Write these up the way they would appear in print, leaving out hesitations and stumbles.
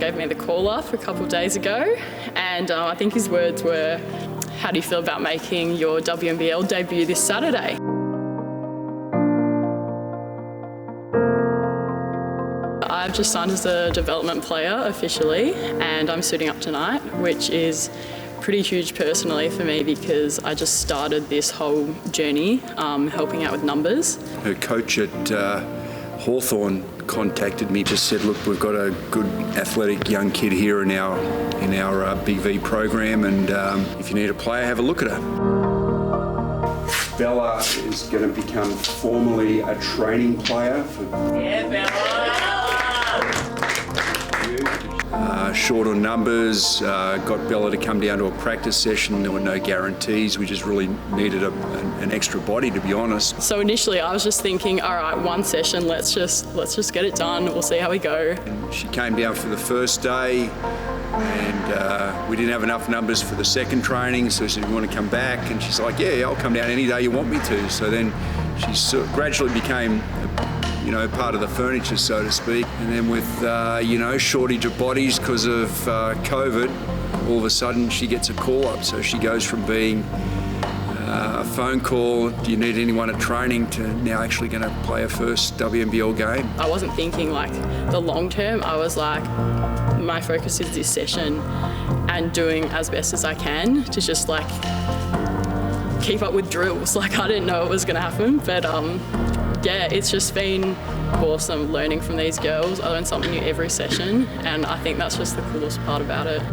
gave me the call up a couple of days ago, and I think his words were, "How do you feel about making your WNBL debut this Saturday?" I've just signed as a development player officially, and I'm suiting up tonight, which is pretty huge personally for me because I just started this whole journey helping out with numbers. Her coach at Hawthorn contacted me, just said, look, we've got a good athletic young kid here in our Big V program, and if you need a player, have a look at her. Bella is going to become formally a training player. Yeah, Bella! Short on numbers, got Bella to come down to a practice session. There were no guarantees. We just really needed an extra body, to be honest. So initially I was just thinking, all right, one session, let's just get it done. We'll see how we go. And she came down for the first day, and we didn't have enough numbers for the second training, so she said, "You want to come back?" And she's like, "Yeah, I'll come down any day you want me to." So then she sort of gradually became part of the furniture, so to speak. And then with, shortage of bodies because of COVID, all of a sudden she gets a call up. So she goes from being a phone call, "Do you need anyone at training?" to now actually going to play her first WNBL game. I wasn't thinking like the long term. I was like, my focus is this session and doing as best as I can to just like keep up with drills. Like I didn't know it was going to happen, but yeah, it's just been awesome learning from these girls. I learn something new every session, and I think that's just the coolest part about it.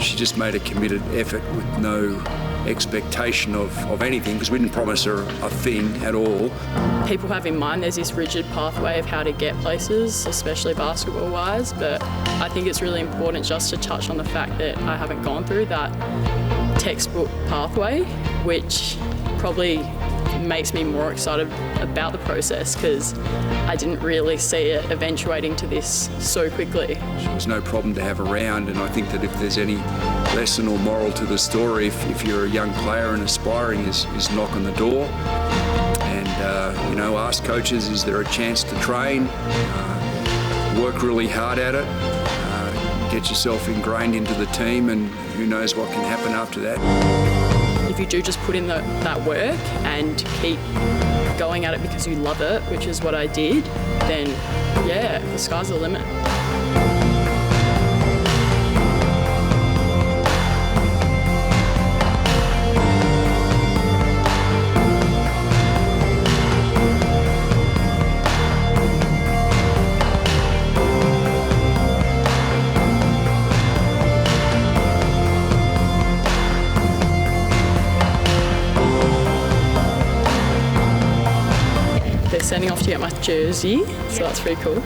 She just made a committed effort with no expectation of anything, because we didn't promise her a thing at all. People have in mind there's this rigid pathway of how to get places, especially basketball-wise, but I think it's really important just to touch on the fact that I haven't gone through that textbook pathway, which probably makes me more excited about the process because I didn't really see it eventuating to this so quickly. She was no problem to have around, and I think that if there's any lesson or moral to the story, if you're a young player and aspiring, is knock on the door and ask coaches, is there a chance to train? Work really hard at it, get yourself ingrained into the team, and who knows what can happen after that. If you do just put in that work and keep going at it because you love it, which is what I did, then yeah, the sky's the limit. They're sending off to get my jersey, so that's pretty cool.